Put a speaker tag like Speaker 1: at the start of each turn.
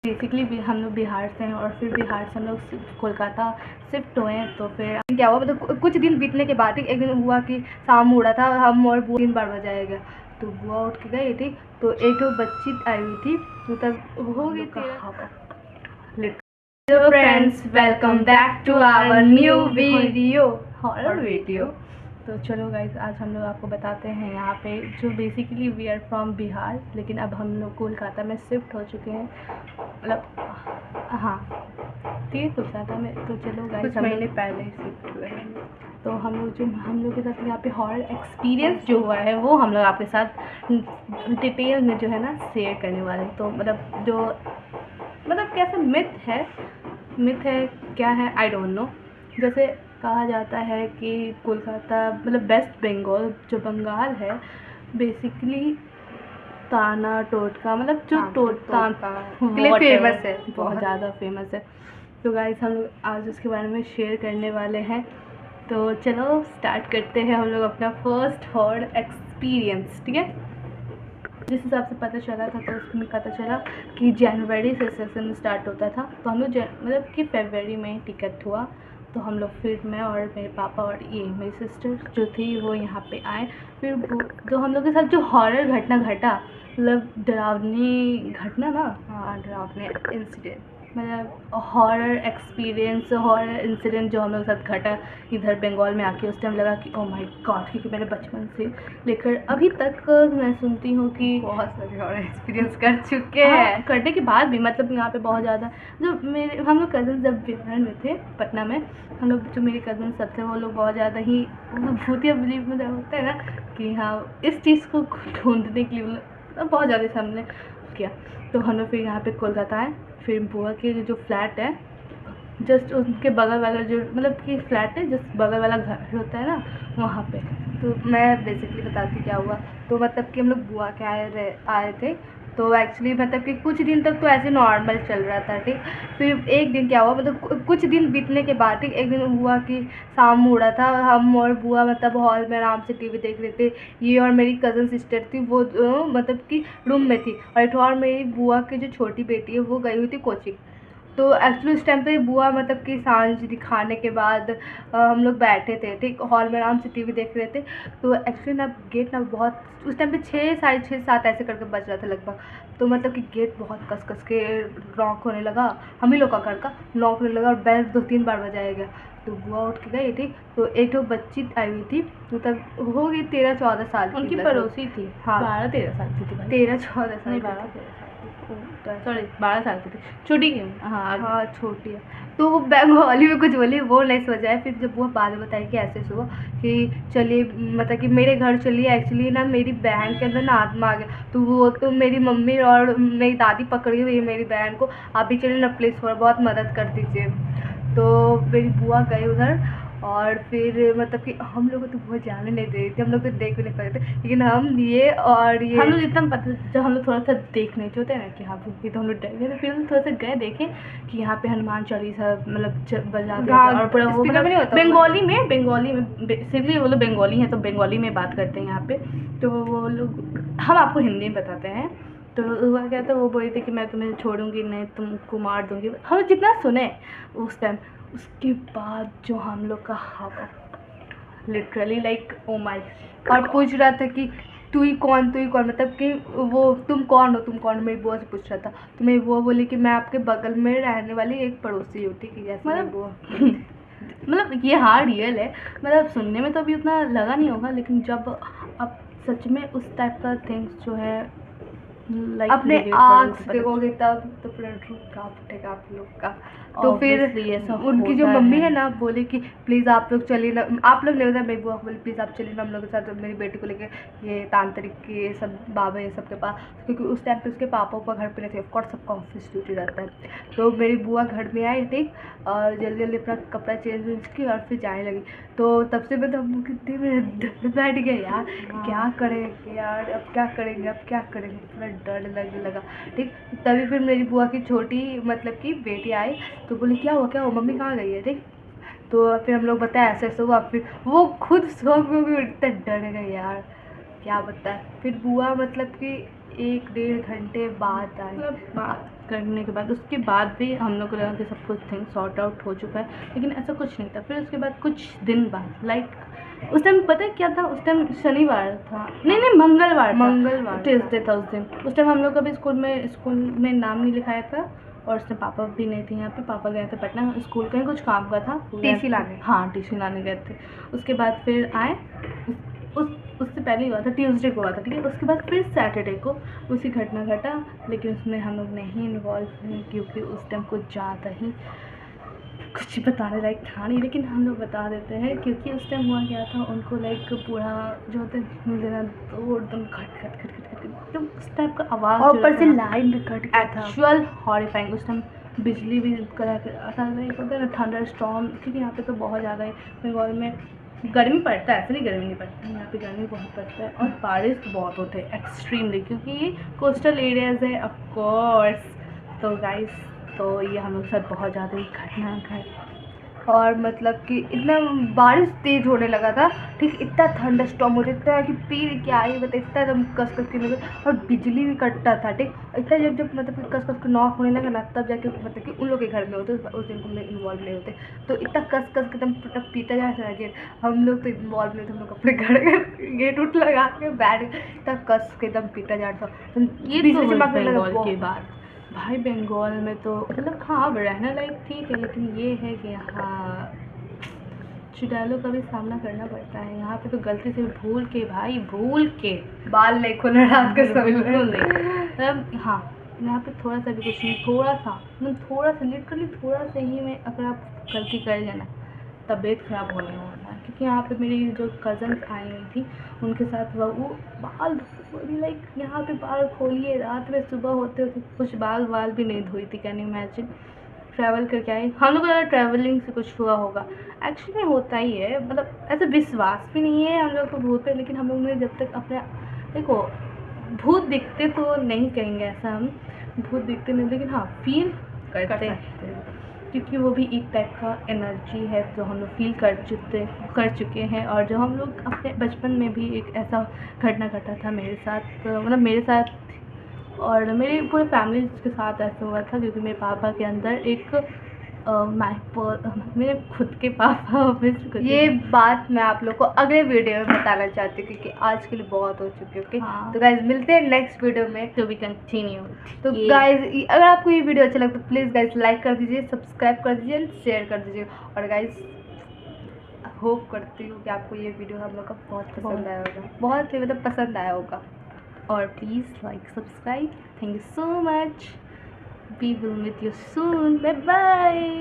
Speaker 1: Basically भी हम लोग बिहार से हैं और फिर बिहार से हम लोग कोलकाता शिफ्ट हुए हैं। तो फिर क्या हुआ, मतलब कुछ दिन बीतने के बाद एक दिन हुआ कि शाम हो रहा था, हम और बुआ 3 बार बजाया गया तो बुआ उठ के गई थी। तो एक तो बच्ची आई हुई थी, मतलब हो गई थी। Hello friends, welcome back to our new video, horror video. तो चलो गाइस, आज हम लोग आपको बताते हैं यहाँ पे जो basically we are from Bihar, लेकिन अब हम लोग कोलकाता में शिफ्ट हो चुके हैं। मतलब हाँ, ठीक कोलकाता में। तो चलो गाइस,
Speaker 2: कुछ महीने पहले ही शिफ्ट हुए हैं।
Speaker 1: तो हम लोग के साथ यहाँ पे हॉरर एक्सपीरियंस जो हुआ है वो हम लोग आपके साथ डिटेल में जो है ना शेयर करने वाले हैं। तो मतलब कैसा मिथ है क्या है, आई डोंट नो। जैसे कहा जाता है कि कोलकाता मतलब वेस्ट बंगाल जो बंगाल है बेसिकली ताना टोटका, मतलब जो टोटका
Speaker 2: के लिए फेमस है,
Speaker 1: बहुत ज़्यादा फेमस है। तो गाइस, हम लोग आज उसके बारे में शेयर करने वाले हैं। तो चलो स्टार्ट करते हैं हम लोग अपना फर्स्ट हॉरर एक्सपीरियंस। ठीक है, जिस हिसाब से पता चला था तो उसमें पता चला कि जनवरी से सेशन स्टार्ट होता था। तो हम लोग मतलब कि फरवरी में टिकट हुआ। तो हम लोग फिर मैं और मेरे पापा और ये मेरी सिस्टर जो थी वो यहाँ पे आए। फिर जो हम लोग के साथ जो हॉरर घटना घटा, मतलब डरावनी घटना ना,
Speaker 2: हाँ, डरावने इंसिडेंट,
Speaker 1: मतलब हॉरर एक्सपीरियंस, हॉरर इंसिडेंट जो हम लोग के साथ घटा इधर बंगाल में आके। उस टाइम लगा कि ओह माय गॉड, क्योंकि मैंने बचपन से लेकर अभी तक मैं सुनती हूँ कि
Speaker 2: बहुत सारे हॉरर एक्सपीरियंस कर चुके हैं।
Speaker 1: करने के बाद भी मतलब यहाँ पे बहुत ज़्यादा जो हम लोग कज़न जब बिहार में थे पटना में, हम लोग जो मेरे कज़न सब थे वो लोग बहुत ज़्यादा ही भूतिया बिलीव में होता है ना कि हाँ इस चीज़ को ढूंढने के लिए मतलब बहुत ज़्यादा से हमने किया। तो हम लोग फिर यहाँ पे कोलकाता आए। फिर बुआ के जो फ्लैट है जस्ट उनके बगल वाला जो मतलब कि फ्लैट है जस्ट बगल वाला घर होता है ना, वहाँ पे।
Speaker 2: तो मैं बेसिकली बताती क्या हुआ। तो मतलब कि हम लोग बुआ के आए थे। तो एक्चुअली मतलब कि कुछ दिन तक तो ऐसे नॉर्मल चल रहा था, ठीक। फिर एक दिन क्या हुआ, मतलब कुछ दिन बीतने के बाद ठीक एक दिन हुआ कि शाम हो रहा था, हम और बुआ मतलब हॉल में आराम से टीवी देख रहे थे। ये और मेरी कज़न सिस्टर थी, वो मतलब कि रूम में थी, और एक और मेरी बुआ की जो छोटी बेटी है वो गई हुई थी कोचिंग। तो एक्चुअली उस टाइम पे बुआ मतलब कि सांझ दिखाने के बाद हम लोग बैठे थे, ठीक, हॉल में आराम से टीवी देख रहे थे। तो एक्चुअली ना गेट ना बहुत उस टाइम पे 6 साढ़े 6 7 ऐसे करके बज रहा था लगभग। तो मतलब कि गेट बहुत कस कस के लॉक होने लगा, हम ही लोग का घर का लॉक होने लगा, और बेल 2-3 बार बजाया गया। तो बुआ उठ के गई थी। तो एक तो बच्ची आई हुई थी, मतलब हो गई 13-14 साल की,
Speaker 1: उनकी पड़ोसी थी।
Speaker 2: हाँ,
Speaker 1: 12-13 साल की थी।
Speaker 2: 13-14 साल,
Speaker 1: नहीं, 12-13 साल की, सॉरी 12 साल की थी, छोटी की।
Speaker 2: हाँ छोटी है। तो वो बंगाली में कुछ बोली, वो नहीं समझ आया। फिर जब वो बाद में बताई कि ऐसे हुआ कि चलिए मतलब कि मेरे घर चलिए, एक्चुअली ना मेरी बहन के अंदर ना आत्मा आ गया। तो वो तो मेरी मम्मी और मेरी दादी पकड़ी हुई है मेरी बहन को, आप भी चलिए ना प्लीज़, थोड़ा बहुत मदद कर दीजिए। तो मेरी बुआ गई उधर, और फिर मतलब कि हम लोग को तो बहुत जाने नहीं दे रही थी, हम लोग तो देख भी नहीं पा रहे थे, लेकिन हम
Speaker 1: हम लोग इतना पता जब हम लोग थोड़ा सा देखने होते हैं ना कि हाँ भूखी, तो हम लोग डर गए। तो फिर हम थोड़ा सा गए देखे कि यहाँ पे हनुमान चालीसा मतलब बजाते हैं, और पूरा वो मतलब बंगाली में बेसिकली वो लोग बंगाली हैं तो बंगाली में बात करते हैं यहाँ पे। तो वो लोग, हम आपको हिंदी में बताते हैं। तो हुआ क्या था, वो बोली थी कि मैं तुम्हें छोड़ूंगी नहीं, तुमको मार दूंगी। हम जितना सुने उस टाइम, उसके बाद जो हम लोग का लिटरली लाइक ओ माय,
Speaker 2: और पूछ रहा था कि तू ही कौन मतलब कि वो तुम कौन हो, मेरी बुआ से पूछ रहा था। तो मेरी बुआ बोली कि मैं आपके बगल में रहने वाली एक पड़ोसी हूँ, ठीक है, जैसे मेरी बुआ।
Speaker 1: मतलब ये हाँ रियल है, मतलब सुनने में तो अभी उतना लगा नहीं होगा, लेकिन जब अब सच में उस टाइप का थिंग्स जो है लाइक
Speaker 2: अपने आँख से देखोगे तब तो पूरा रूप कांप उठेगा आप लोग का। तो फिर उनकी जो मम्मी है ना बोली कि प्लीज़ आप लोग चलिए ना, आप लोग नहीं होता, मेरी बुआ बोली प्लीज़ आप चलिए ना हम लोग के साथ, मेरी बेटी को लेके ये तांत्रिक के ये सब बाबा ये सब के पास, क्योंकि उस टाइम पे उसके पापा घर पे नहीं थे, ऑफकोर्स सबका ऑफिस ड्यूटी रहता है। तो मेरी बुआ घर में आई, ठीक, और जल्दी जल्दी अपना कपड़ा चेंज की और फिर जाने लगी। तो तब से मैं तो हम लोग कितने में बैठ गए यार, क्या करेंगे यार, अब क्या करेंगे, पूरा डर लगने लगा, ठीक। तभी फिर मेरी बुआ की छोटी मतलब कि बेटी आई, तो बोली क्या हुआ मम्मी कहाँ गई है, ठीक। तो फिर हम लोग बताया ऐसे ऐसे हुआ, फिर वो खुद शौक में भी इतना डर गए यार, क्या बताए। फिर बुआ मतलब कि 1 डेढ़ घंटे बाद आए।
Speaker 1: मतलब बात करने के बाद उसके बाद भी हम लोग को लगा कि सब कुछ थिंग सॉर्ट आउट हो चुका है, लेकिन ऐसा कुछ नहीं था। फिर उसके बाद कुछ दिन बाद उस टाइम पता है क्या था, उस टाइम शनिवार था, नहीं मंगलवार ट्यूसडे था उस दिन। उस टाइम हम लोग कभी स्कूल में नाम नहीं लिखाया था, और उससे पापा भी नहीं थे यहाँ पे। पापा गए थे पटना, स्कूल कहीं कुछ काम का था,
Speaker 2: टीसी लाने।
Speaker 1: हाँ टीसी लाने गए थे। उसके बाद फिर आए, उससे पहले हुआ था, ट्यूसडे को हुआ था, ठीक है। उसके बाद फिर सैटरडे को उसी घटना घटा, लेकिन उसमें हम लोग नहीं इन्वॉल्व हुए क्योंकि उस टाइम कुछ ज़्यादा ही कुछ बताने लायक था नहीं। लेकिन हम लोग बता देते हैं क्योंकि उस टाइम हुआ क्या था, उनको पूरा जो होता है देना, तो एकदम खट एकदम उस टाइप का आवाज़,
Speaker 2: और ऊपर से लाइन भी कट गया था।
Speaker 1: Actual horrifying. उस टाइम बिजली भी कड़ा आता है, थंडर स्टॉर्म, क्योंकि यहाँ पे तो बहुत ज़्यादा है बंगाल में गर्मी पड़ता है, ऐसे नहीं गर्मी नहीं पड़ता है, यहाँ पे गर्मी बहुत पड़ता है और बारिश बहुत होते हैं एक्सट्रीमली, क्योंकि ये कोस्टल एरियाज़ है ऑफकोर्स। तो गाइस, तो ये हम लोग साथ बहुत ज़्यादा ही घटना है।
Speaker 2: और मतलब कि इतना बारिश तेज़ होने लगा था, ठीक, इतना थंडर स्टॉर्म हो जाता है कि पीर क्या ही बता, इतना एकदम कस के लगे, और बिजली भी कटता था, ठीक। इतना जब मतलब कि कस के नॉक होने लगा ना, तब जाके मतलब कि उन लोग के घर में होते, उस दिन हम लोग इन्वॉल्व नहीं होते। तो इतना कस के एकदम पीटा जा रहा है गेट, हम लोग तो इन्वॉल्व नहीं थे, हम लोग अपने घर गेट उठ लगा के बैठ, इतना कस के एकदम पीटा जा रहा था।
Speaker 1: ये
Speaker 2: बिजली
Speaker 1: तो
Speaker 2: चमकने लगा
Speaker 1: बंगाल की बात भाई। बंगाल में तो मतलब हाँ रहना लायक ठीक है, लेकिन ये है कि यहाँ चुड़ैलों का भी सामना करना पड़ता है। यहाँ पे तो गलती से भूल के
Speaker 2: बाल नहीं खोलना रात के समय में।
Speaker 1: बिल्कुल नहीं। मतलब हाँ, यहाँ पे थोड़ा सा भी कुछ नहीं, थोड़ा सा लिटरली थोड़ा सा ही में अगर आप गलती कर लेना, तबीयत ख़राब होने वाला है। क्योंकि यहाँ पे मेरी जो कज़न्स आई हुई थी, उनके साथ वो बाल लाइक यहाँ पे बाल खोलिए, रात में सुबह होते कुछ बाल भी नहीं धोई थी। Can you imagine? ट्रैवल करके आई, हम लोग को लगा ट्रैवलिंग से कुछ हुआ होगा, एक्चुअली में होता ही है। मतलब ऐसे विश्वास भी नहीं है हम लोग को भूत पे, लेकिन हम लोग ने जब तक अपने, देखो भूत दिखते तो नहीं कहेंगे ऐसा हम, भूत दिखते नहीं, लेकिन हाँ फील करते हैं, क्योंकि वो भी एक टाइप का एनर्जी है जो हम लोग फील कर चुके हैं। और जो हम लोग अपने बचपन में भी एक ऐसा घटना घटा था मेरे साथ, मतलब मेरे साथ और मेरे पूरे फैमिली के साथ ऐसा हुआ था, क्योंकि मेरे पापा के अंदर एक मेरे खुद के पापा
Speaker 2: ये बात मैं आप लोग को अगले वीडियो में बताना चाहती हूँ, क्योंकि आज के लिए बहुत हो चुकी है। ओके,
Speaker 1: हाँ।
Speaker 2: तो गाइज मिलते हैं नेक्स्ट वीडियो में।
Speaker 1: तो वी कंटिन्यू।
Speaker 2: तो गाइज अगर आपको ये वीडियो अच्छा लगे तो प्लीज़ गाइज लाइक कर दीजिए, सब्सक्राइब कर दीजिए एंड शेयर कर दीजिए। और गाइज होप करती हूँ कि आपको ये वीडियो हम लोग का बहुत पसंद आया होगा, बहुत ही मतलब पसंद आया होगा।
Speaker 1: और please like subscribe. Thank you so much. We will meet you soon. Bye bye.